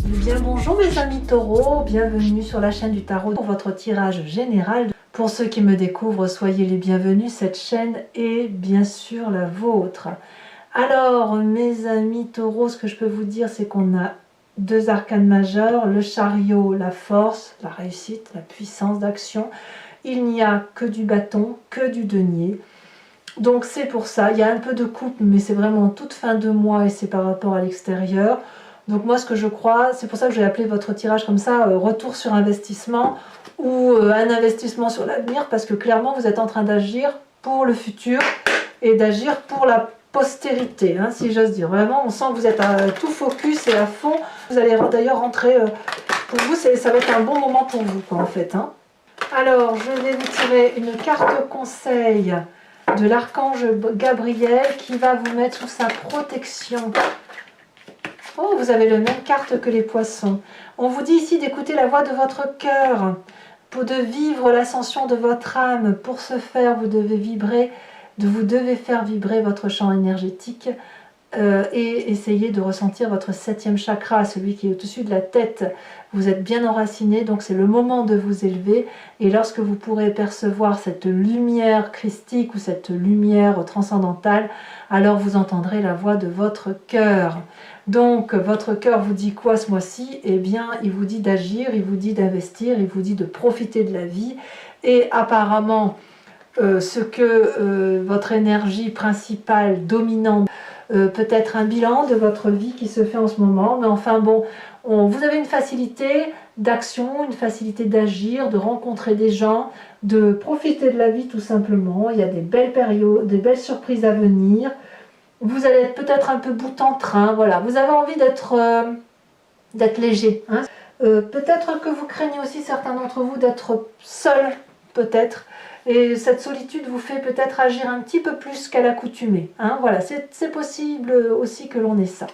Bien bonjour mes amis taureaux, bienvenue sur la chaîne du tarot pour votre tirage général. Pour ceux qui me découvrent, soyez les bienvenus, cette chaîne est bien sûr la vôtre. Alors mes amis taureaux, ce que je peux vous dire, c'est qu'on a deux arcanes majeurs, le chariot, la force, la réussite, la puissance d'action. Il n'y a que du bâton, que du denier. Donc c'est pour ça, il y a un peu de coupe, mais c'est vraiment toute fin de mois et c'est par rapport à l'extérieur. Donc moi ce que je crois, c'est pour ça que j'ai appelé votre tirage comme ça, retour sur investissement ou un investissement sur l'avenir, parce que clairement vous êtes en train d'agir pour le futur et d'agir pour la postérité, hein, si j'ose dire. Vraiment, on sent que vous êtes à tout focus et à fond. Vous allez d'ailleurs rentrer, pour vous, ça va être un bon moment pour vous, quoi, en fait. Hein. Alors, je vais vous tirer une carte conseil de l'archange Gabriel qui va vous mettre sous sa protection. Oh, vous avez la même carte que les poissons. On vous dit ici d'écouter la voix de votre cœur, pour de vivre l'ascension de votre âme. Pour ce faire, vous devez faire vibrer votre champ énergétique et essayer de ressentir votre 7e chakra, celui qui est au-dessus de la tête. Vous êtes bien enraciné, donc c'est le moment de vous élever. Et lorsque vous pourrez percevoir cette lumière christique ou cette lumière transcendantale, alors vous entendrez la voix de votre cœur. Donc votre cœur vous dit quoi ce mois-ci? Eh bien, il vous dit d'agir, il vous dit d'investir, il vous dit de profiter de la vie. Et apparemment, ce que votre énergie principale, dominante, peut-être un bilan de votre vie qui se fait en ce moment. Mais enfin bon, vous avez une facilité d'action, une facilité d'agir, de rencontrer des gens, de profiter de la vie tout simplement. Il y a des belles périodes, des belles surprises à venir. Vous allez être peut-être un peu bout en train, voilà. Vous avez envie d'être léger. Hein. Peut-être que vous craignez aussi, certains d'entre vous, d'être seul, peut-être. Et cette solitude vous fait peut-être agir un petit peu plus qu'à l'accoutumée. Hein. Voilà, c'est possible aussi que l'on ait ça.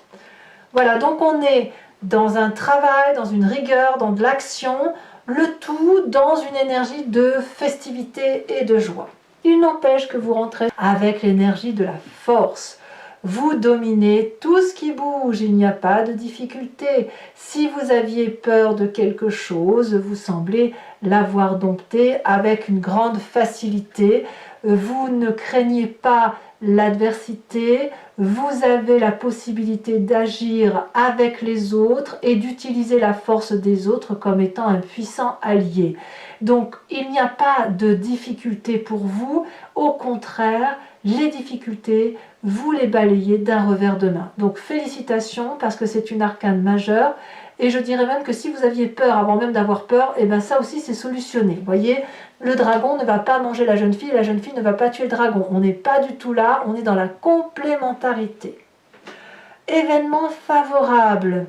Voilà, donc on est dans un travail, dans une rigueur, dans de l'action, le tout dans une énergie de festivité et de joie. Il n'empêche que vous rentrez avec l'énergie de la force. Vous dominez tout ce qui bouge, il n'y a pas de difficulté. Si vous aviez peur de quelque chose, vous semblez l'avoir dompté avec une grande facilité. Vous ne craignez pas l'adversité, vous avez la possibilité d'agir avec les autres et d'utiliser la force des autres comme étant un puissant allié. Donc il n'y a pas de difficulté pour vous, au contraire, les difficultés, vous les balayez d'un revers de main. Donc félicitations parce que c'est une arcane majeure. Et je dirais même que si vous aviez peur avant même d'avoir peur, et bien ça aussi c'est solutionné. Vous voyez, le dragon ne va pas manger la jeune fille ne va pas tuer le dragon. On n'est pas du tout là, on est dans la complémentarité. Événement favorable,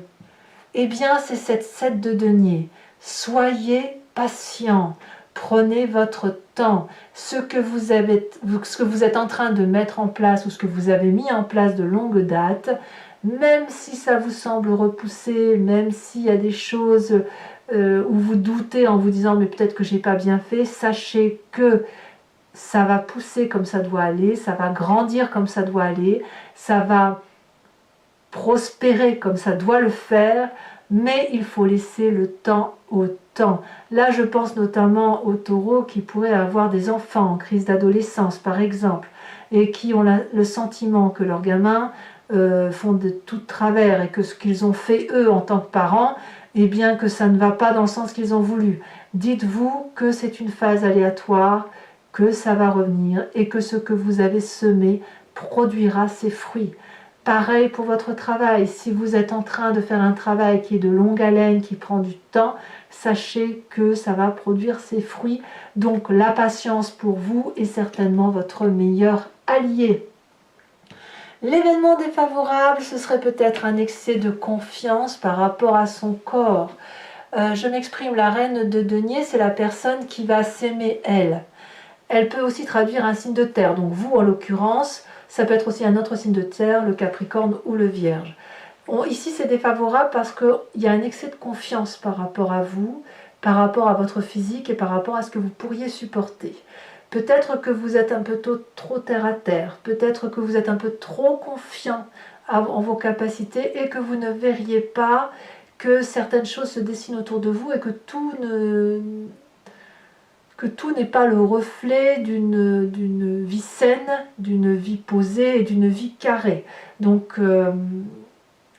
eh bien c'est cette 7 de denier. Soyez patient, prenez votre temps. Ce que vous êtes en train de mettre en place ou ce que vous avez mis en place de longue date, même si ça vous semble repoussé, même s'il y a des choses où vous doutez en vous disant mais peut-être que j'ai pas bien fait, sachez que ça va pousser comme ça doit aller, ça va grandir comme ça doit aller, ça va prospérer comme ça doit le faire, mais il faut laisser le temps au temps. Là je pense notamment aux taureaux qui pourraient avoir des enfants en crise d'adolescence par exemple, et qui ont le sentiment que leurs gamins font de tout travers et que ce qu'ils ont fait eux en tant que parents, eh bien que ça ne va pas dans le sens qu'ils ont voulu. Dites-vous que c'est une phase aléatoire, que ça va revenir et que ce que vous avez semé produira ses fruits. Pareil pour votre travail, si vous êtes en train de faire un travail qui est de longue haleine, qui prend du temps, sachez que ça va produire ses fruits. Donc la patience pour vous est certainement votre meilleur allié. L'événement défavorable, ce serait peut-être un excès de confiance par rapport à son corps. Je m'exprime, la reine de denier, c'est la personne qui va s'aimer elle. Elle peut aussi traduire un signe de terre, donc vous en l'occurrence, ça peut être aussi un autre signe de terre, le Capricorne ou le Vierge. Ici c'est défavorable parce qu'il y a un excès de confiance par rapport à vous, par rapport à votre physique et par rapport à ce que vous pourriez supporter. Peut-être que vous êtes un peu trop terre à terre, peut-être que vous êtes un peu trop confiant en vos capacités et que vous ne verriez pas que certaines choses se dessinent autour de vous et que tout n'est pas le reflet d'une vie saine, d'une vie posée et d'une vie carrée. Donc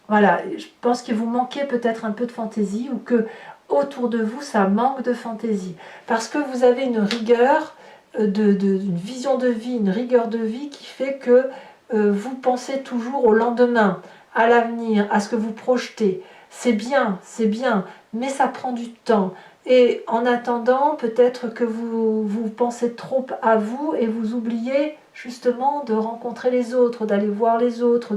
voilà, je pense que vous manquez peut-être un peu de fantaisie ou que autour de vous ça manque de fantaisie parce que vous avez une rigueur, une vision de vie, une rigueur de vie qui fait que vous pensez toujours au lendemain, à l'avenir, à ce que vous projetez. C'est bien, mais ça prend du temps. Et en attendant, peut-être que vous pensez trop à vous et vous oubliez justement de rencontrer les autres, d'aller voir les autres,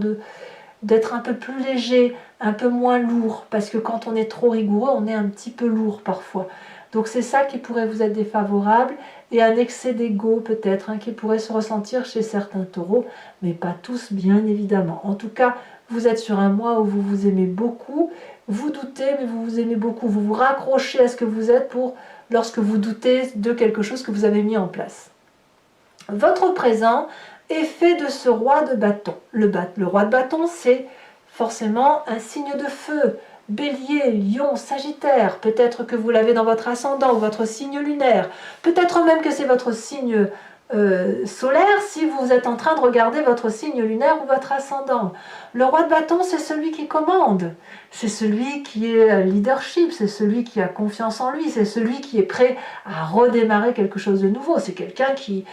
d'être un peu plus léger, un peu moins lourd, parce que quand on est trop rigoureux, on est un petit peu lourd parfois. Donc c'est ça qui pourrait vous être défavorable, et un excès d'ego peut-être, qui pourrait se ressentir chez certains taureaux, mais pas tous bien évidemment. En tout cas, vous êtes sur un mois où vous vous aimez beaucoup, vous doutez, mais vous vous aimez beaucoup, vous vous raccrochez à ce que vous êtes pour lorsque vous doutez de quelque chose que vous avez mis en place. Votre présent est fait de ce roi de bâton. Le roi de bâton, c'est forcément un signe de feu. Bélier, Lion, Sagittaire, peut-être que vous l'avez dans votre ascendant ou votre signe lunaire, peut-être même que c'est votre signe solaire si vous êtes en train de regarder votre signe lunaire ou votre ascendant. Le roi de bâton, c'est celui qui commande, c'est celui qui est leadership, c'est celui qui a confiance en lui, c'est celui qui est prêt à redémarrer quelque chose de nouveau, c'est quelqu'un qui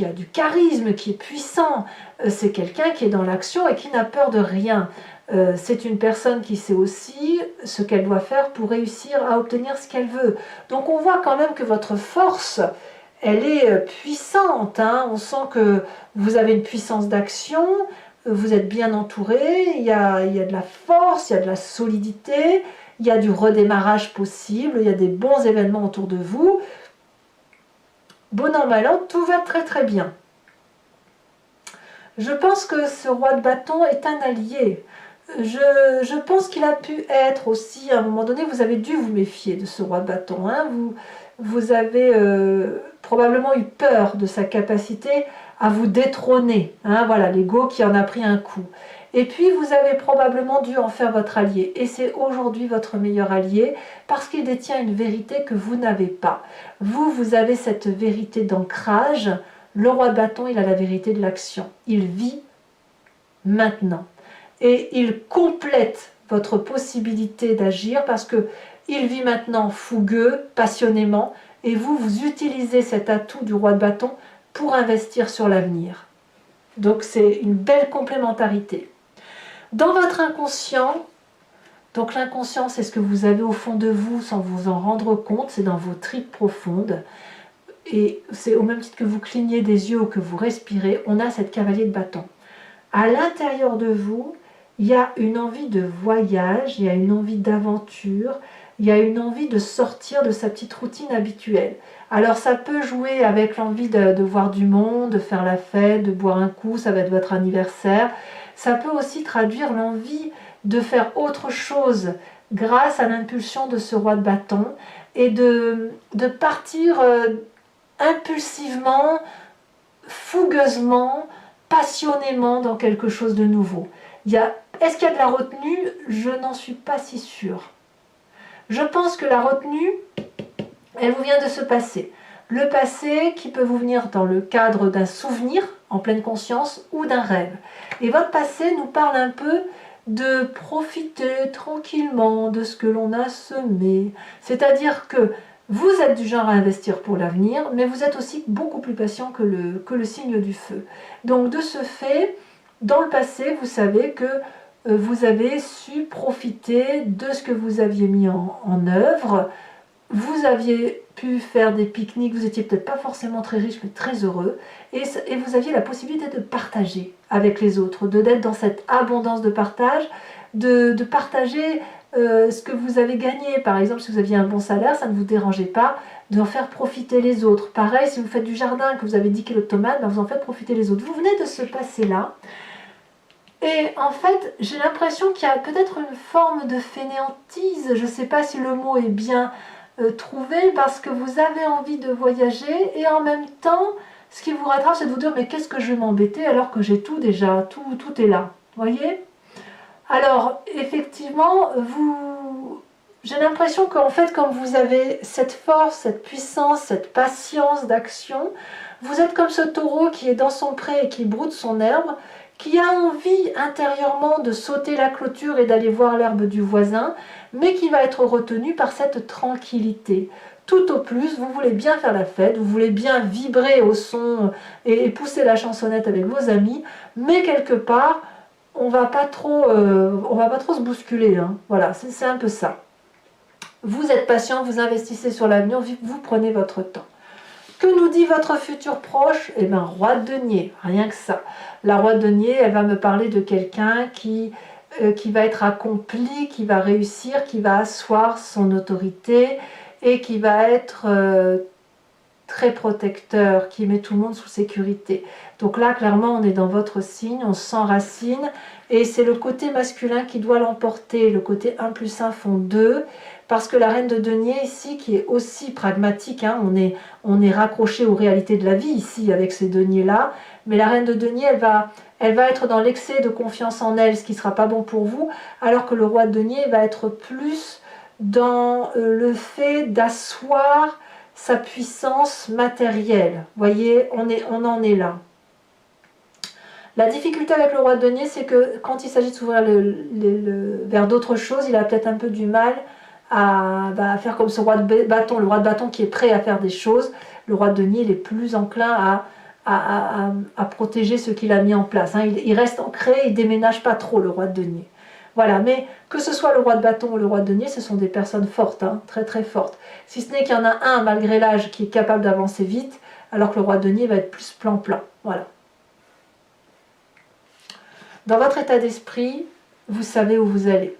a du charisme, qui est puissant, c'est quelqu'un qui est dans l'action et qui n'a peur de rien. C'est une personne qui sait aussi ce qu'elle doit faire pour réussir à obtenir ce qu'elle veut. Donc on voit quand même que votre force, elle est puissante. On sent que vous avez une puissance d'action, vous êtes bien entouré, il y a de la force, il y a de la solidité, il y a du redémarrage possible, il y a des bons événements autour de vous. Bon an, mal an, tout va très très bien. Je pense que ce roi de bâton est un allié. Je pense qu'il a pu être aussi, à un moment donné, vous avez dû vous méfier de ce roi de bâton. Vous avez probablement eu peur de sa capacité à vous détrôner. Voilà, l'ego qui en a pris un coup. Et puis vous avez probablement dû en faire votre allié. Et c'est aujourd'hui votre meilleur allié parce qu'il détient une vérité que vous n'avez pas. Vous avez cette vérité d'ancrage. Le roi de bâton, il a la vérité de l'action. Il vit maintenant. Et il complète votre possibilité d'agir parce que il vit maintenant fougueux, passionnément, et vous utilisez cet atout du roi de bâton pour investir sur l'avenir. Donc c'est une belle complémentarité. Dans votre inconscient, donc l'inconscient c'est ce que vous avez au fond de vous sans vous en rendre compte, c'est dans vos tripes profondes, et c'est au même titre que vous clignez des yeux ou que vous respirez, on a cette cavalier de bâton. À l'intérieur de vous, il y a une envie de voyage, il y a une envie d'aventure, il y a une envie de sortir de sa petite routine habituelle. Alors ça peut jouer avec l'envie de voir du monde, de faire la fête, de boire un coup, ça va être votre anniversaire. Ça peut aussi traduire l'envie de faire autre chose grâce à l'impulsion de ce roi de bâton et de partir impulsivement, fougueusement, passionnément dans quelque chose de nouveau. Est-ce qu'il y a de la retenue? Je n'en suis pas si sûre. Je pense que la retenue, elle vous vient de ce passé. Le passé qui peut vous venir dans le cadre d'un souvenir en pleine conscience ou d'un rêve. Et votre passé nous parle un peu de profiter tranquillement de ce que l'on a semé. C'est-à-dire que vous êtes du genre à investir pour l'avenir, mais vous êtes aussi beaucoup plus patient que le signe du feu. Donc de ce fait, dans le passé, vous savez que vous avez su profiter de ce que vous aviez mis en œuvre. Vous aviez pu faire des pique-niques, vous n'étiez peut-être pas forcément très riche, mais très heureux. Et vous aviez la possibilité de partager avec les autres, d'être dans cette abondance de partage, de partager ce que vous avez gagné. Par exemple, si vous aviez un bon salaire, ça ne vous dérangeait pas d'en faire profiter les autres. Pareil, si vous faites du jardin, que vous avez 10 kilos de tomates, vous en faites profiter les autres. Vous venez de ce passé-là. Et en fait, j'ai l'impression qu'il y a peut-être une forme de fainéantise. Je ne sais pas si le mot est bien trouvé, parce que vous avez envie de voyager et en même temps, ce qui vous rattrape, c'est de vous dire mais qu'est-ce que je vais m'embêter alors que j'ai tout déjà, tout est là. Voyez? Alors, effectivement, j'ai l'impression qu'en fait, comme vous avez cette force, cette puissance, cette patience d'action, vous êtes comme ce taureau qui est dans son pré et qui broute son herbe, qui a envie intérieurement de sauter la clôture et d'aller voir l'herbe du voisin, mais qui va être retenu par cette tranquillité. Tout au plus, vous voulez bien faire la fête, vous voulez bien vibrer au son et pousser la chansonnette avec vos amis, mais quelque part, on va pas trop se bousculer. Hein. Voilà, c'est un peu ça. Vous êtes patient, vous investissez sur l'avenir, vous prenez votre temps. Que nous dit votre futur proche? Eh bien, roi de denier, rien que ça. La roi de denier, elle va me parler de quelqu'un qui va être accompli, qui va réussir, qui va asseoir son autorité et qui va être très protecteur, qui met tout le monde sous sécurité. Donc là, clairement, on est dans votre signe, on s'enracine et c'est le côté masculin qui doit l'emporter. Le côté 1 plus 1 font 2. Parce que la reine de denier ici, qui est aussi pragmatique, hein, on est raccroché aux réalités de la vie ici avec ces deniers-là, mais la reine de denier, elle va être dans l'excès de confiance en elle, ce qui ne sera pas bon pour vous, alors que le roi de denier va être plus dans le fait d'asseoir sa puissance matérielle. Vous voyez, on en est là. La difficulté avec le roi de denier, c'est que quand il s'agit de s'ouvrir vers d'autres choses, il a peut-être un peu du mal à faire comme ce roi de bâton, le roi de bâton qui est prêt à faire des choses. Le roi de denier, il est plus enclin à protéger ce qu'il a mis en place. Hein. Il reste ancré, il ne déménage pas trop, le roi de denier. Voilà, mais que ce soit le roi de bâton ou le roi de denier, ce sont des personnes fortes, hein, très très fortes. Si ce n'est qu'il y en a un, malgré l'âge, qui est capable d'avancer vite, alors que le roi de denier va être plus plan-plan. Voilà. Dans votre état d'esprit, vous savez où vous allez.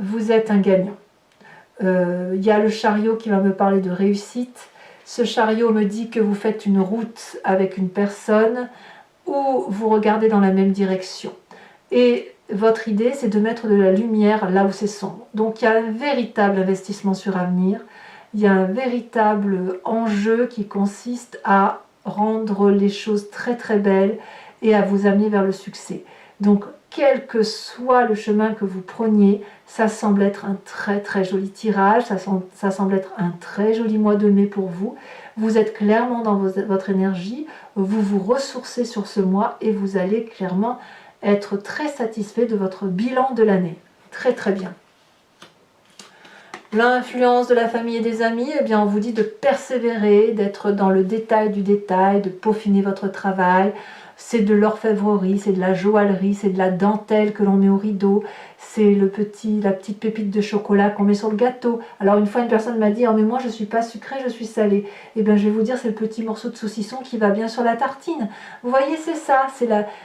Vous êtes un gagnant. Il y a le chariot qui va me parler de réussite. Ce chariot me dit que vous faites une route avec une personne ou vous regardez dans la même direction. Et votre idée, c'est de mettre de la lumière là où c'est sombre. Donc il y a un véritable investissement sur avenir. Il y a un véritable enjeu qui consiste à rendre les choses très très belles et à vous amener vers le succès. Donc quel que soit le chemin que vous preniez, ça semble être un très très joli tirage, ça semble être un très joli mois de mai pour vous. Vous êtes clairement dans votre énergie, vous vous ressourcez sur ce mois et vous allez clairement être très satisfait de votre bilan de l'année. Très très bien. L'influence de la famille et des amis, eh bien on vous dit de persévérer, d'être dans le détail du détail, de peaufiner votre travail. C'est de l'orfèvrerie, c'est de la joaillerie, c'est de la dentelle que l'on met au rideau, c'est la petite pépite de chocolat qu'on met sur le gâteau. Alors une fois une personne m'a dit « Oh mais moi je ne suis pas sucrée, je suis salée ». Eh bien je vais vous dire, c'est le petit morceau de saucisson qui va bien sur la tartine. Vous voyez, c'est ça,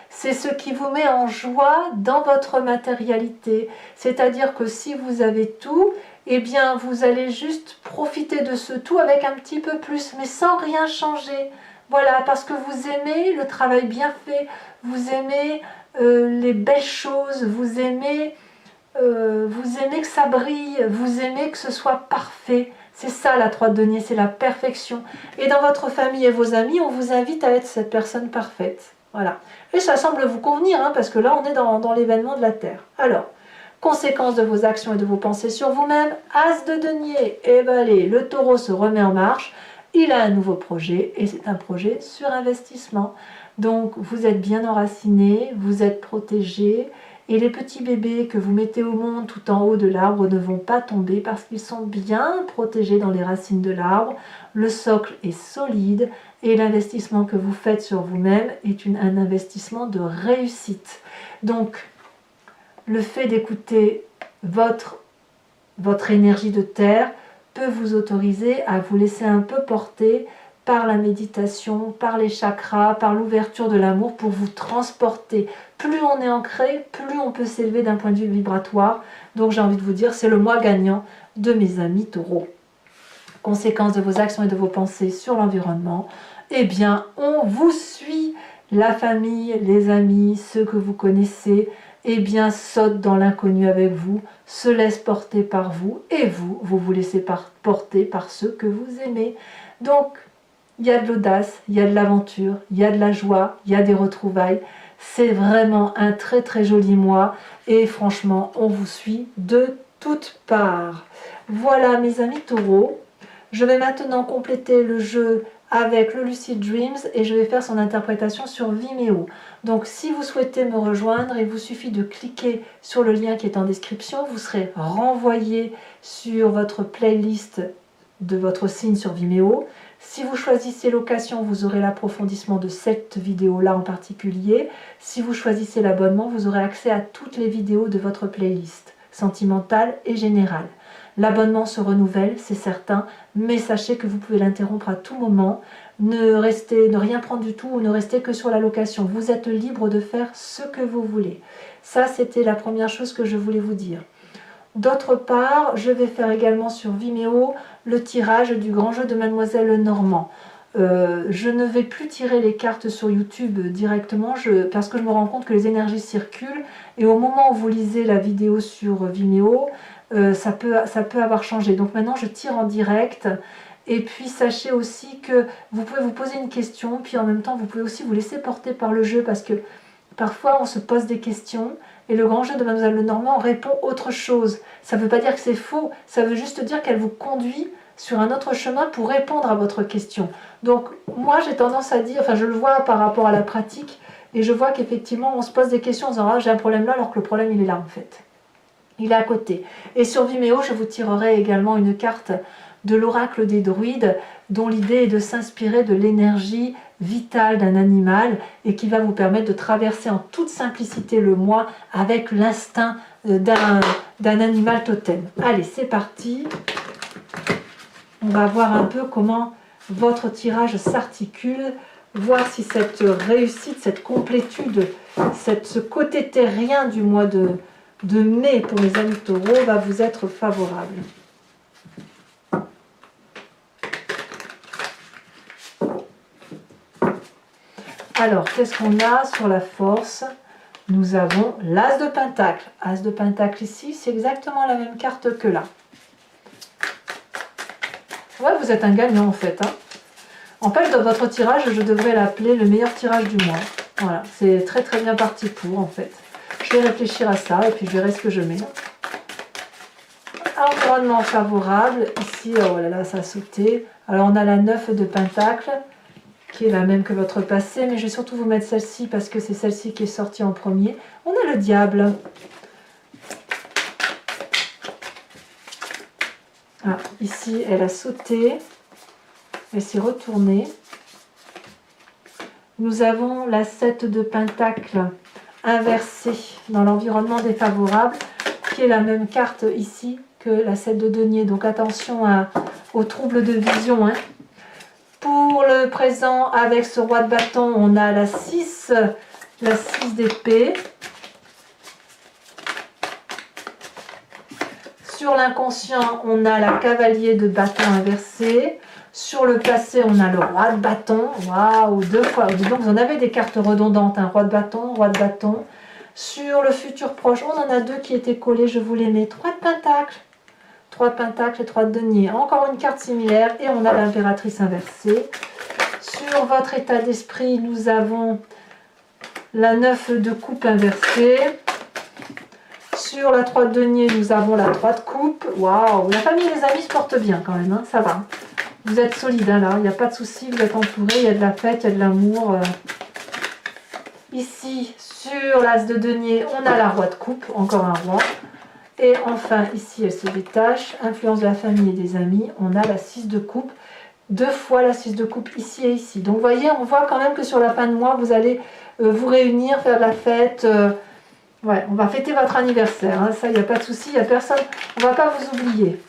c'est ce qui vous met en joie dans votre matérialité. C'est-à-dire que si vous avez tout, eh bien vous allez juste profiter de ce tout avec un petit peu plus, mais sans rien changer. Voilà, parce que vous aimez le travail bien fait, vous aimez les belles choses, vous aimez que ça brille, vous aimez que ce soit parfait. C'est ça la 3 de denier, c'est la perfection. Et dans votre famille et vos amis, on vous invite à être cette personne parfaite. Voilà. Et ça semble vous convenir, hein, parce que là, on est dans l'événement de la Terre. Alors, conséquence de vos actions et de vos pensées sur vous-même, As de denier, et ben allez, le taureau se remet en marche. Il a un nouveau projet et c'est un projet sur investissement. Donc vous êtes bien enraciné, vous êtes protégé et les petits bébés que vous mettez au monde tout en haut de l'arbre ne vont pas tomber parce qu'ils sont bien protégés dans les racines de l'arbre. Le socle est solide et l'investissement que vous faites sur vous-même est un investissement de réussite. Donc le fait d'écouter votre énergie de terre peut vous autoriser à vous laisser un peu porter par la méditation, par les chakras, par l'ouverture de l'amour pour vous transporter. Plus on est ancré, plus on peut s'élever d'un point de vue vibratoire. Donc j'ai envie de vous dire, c'est le mois gagnant de mes amis taureaux. Conséquence de vos actions et de vos pensées sur l'environnement, eh bien on vous suit. La famille, les amis, ceux que vous connaissez, eh bien saute dans l'inconnu avec vous, se laisse porter par vous et vous vous laissez porter par ceux que vous aimez. Donc il y a de l'audace, il y a de l'aventure, il y a de la joie, il y a des retrouvailles. C'est vraiment un très très joli mois et franchement on vous suit de toutes parts. Voilà mes amis taureaux, je vais maintenant compléter le jeu avec le Lucid Dreams et je vais faire son interprétation sur Vimeo. Donc si vous souhaitez me rejoindre, il vous suffit de cliquer sur le lien qui est en description, vous serez renvoyé sur votre playlist de votre signe sur Vimeo. Si vous choisissez location, vous aurez l'approfondissement de cette vidéo-là en particulier. Si vous choisissez l'abonnement, vous aurez accès à toutes les vidéos de votre playlist, sentimentale et générale. L'abonnement se renouvelle, c'est certain, mais sachez que vous pouvez l'interrompre à tout moment. Ne rien prendre du tout ou ne restez que sur la location. Vous êtes libre de faire ce que vous voulez. Ça, c'était la première chose que je voulais vous dire. D'autre part, je vais faire également sur Vimeo le tirage du grand jeu de Mademoiselle Lenormand. Je ne vais plus tirer les cartes sur YouTube directement parce que je me rends compte que les énergies circulent et au moment où vous lisez la vidéo sur Vimeo, ça peut avoir changé. Donc maintenant je tire en direct et puis sachez aussi que vous pouvez vous poser une question puis en même temps vous pouvez aussi vous laisser porter par le jeu parce que parfois on se pose des questions et le grand jeu de Mademoiselle Lenormand répond autre chose. Ça ne veut pas dire que c'est faux, ça veut juste dire qu'elle vous conduit sur un autre chemin pour répondre à votre question. Donc moi j'ai tendance à dire, enfin je le vois par rapport à la pratique, et je vois qu'effectivement on se pose des questions en disant ah j'ai un problème là alors que le problème il est là en fait. Il est à côté. Et sur Vimeo je vous tirerai également une carte de l'oracle des druides dont l'idée est de s'inspirer de l'énergie vitale d'un animal et qui va vous permettre de traverser en toute simplicité le moi avec l'instinct d'un animal totem. Allez c'est parti. On va voir un peu comment votre tirage s'articule, voir si cette réussite, cette complétude, ce côté terrien du mois de mai pour mes amis taureaux va vous être favorable. Alors, qu'est-ce qu'on a sur la force? Nous avons l'As de Pentacle. As de Pentacle ici, c'est exactement la même carte que là. Ouais, vous êtes un gagnant en fait. Hein. En fait, dans votre tirage, je devrais l'appeler le meilleur tirage du mois. Voilà, c'est très très bien parti pour en fait. Je vais réfléchir à ça et puis je verrai ce que je mets. Environnement favorable. Ici, oh là là, ça a sauté. Alors on a la 9 de Pentacle, qui est la même que votre passé, mais je vais surtout vous mettre celle-ci parce que c'est celle-ci qui est sortie en premier. On a le Diable. Ah, ici, elle a sauté, elle s'est retournée. Nous avons la 7 de Pentacle inversée dans l'environnement défavorable, qui est la même carte ici que la 7 de Denier. Donc attention aux troubles de vision. Hein. Pour le présent, avec ce roi de bâton, on a la 6 d'épée. Sur l'inconscient, on a la cavalier de bâton inversé. Sur le passé, on a le roi de bâton. Waouh, 2 fois. Dis donc, vous en avez des cartes redondantes. Hein. Roi de bâton, roi de bâton. Sur le futur proche, on en a 2 qui étaient collés. Je vous les mets. 3 de pentacle. 3 de pentacle et 3 de denier. Encore une carte similaire. Et on a l'impératrice inversée. Sur votre état d'esprit, nous avons la 9 de coupe inversée. Sur la 3 de denier, nous avons la 3 de coupe. Waouh, la famille et les amis se portent bien quand même, hein, ça va. Vous êtes solide hein, là, il n'y a pas de souci, vous êtes entouré, il y a de la fête, il y a de l'amour. Ici, sur l'as de denier, on a la roi de coupe, encore un roi. Et enfin, ici, elle se détache. Influence de la famille et des amis, on a la 6 de coupe. 2 fois la 6 de coupe ici et ici. Donc vous voyez, on voit quand même que sur la fin de mois, vous allez vous réunir, faire de la fête. Ouais, on va fêter votre anniversaire, hein. Ça, il n'y a pas de souci, il n'y a personne, on ne va pas vous oublier.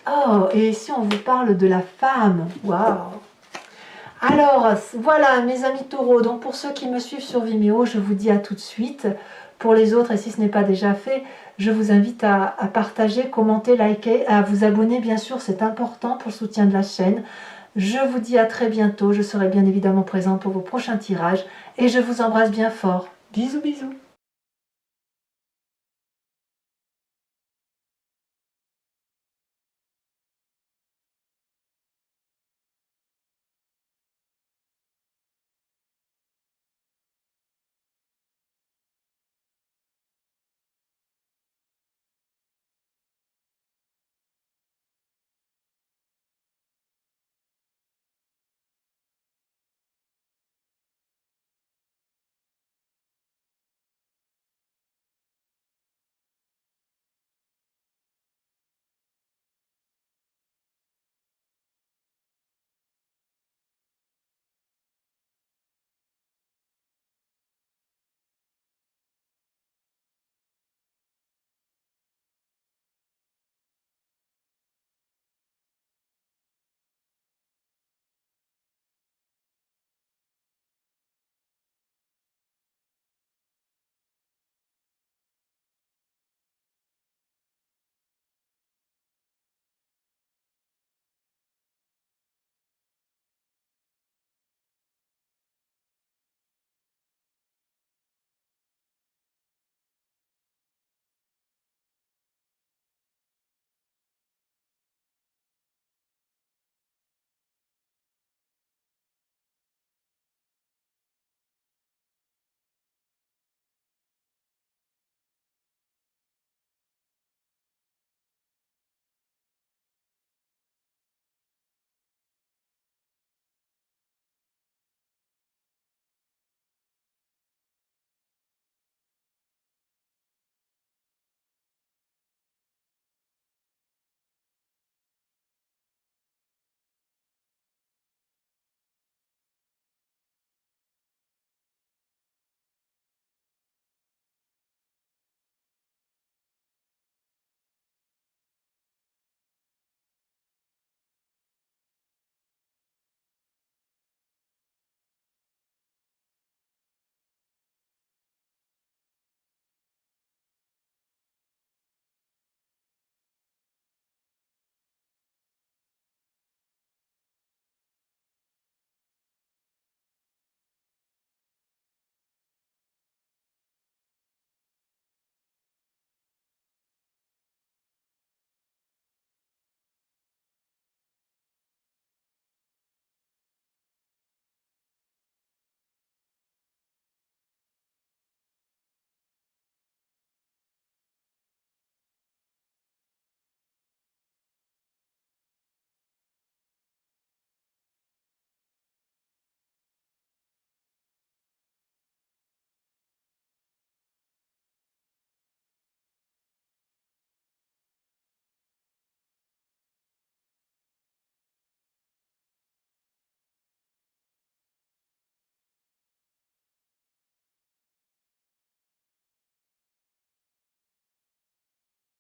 Oh, et ici, on vous parle de la femme. Waouh! Alors, voilà, mes amis taureaux, donc pour ceux qui me suivent sur Vimeo, je vous dis à tout de suite. Pour les autres, et si ce n'est pas déjà fait, je vous invite à partager, commenter, liker, à vous abonner, bien sûr, c'est important pour le soutien de la chaîne. Je vous dis à très bientôt, je serai bien évidemment présente pour vos prochains tirages et je vous embrasse bien fort. Bisous bisous.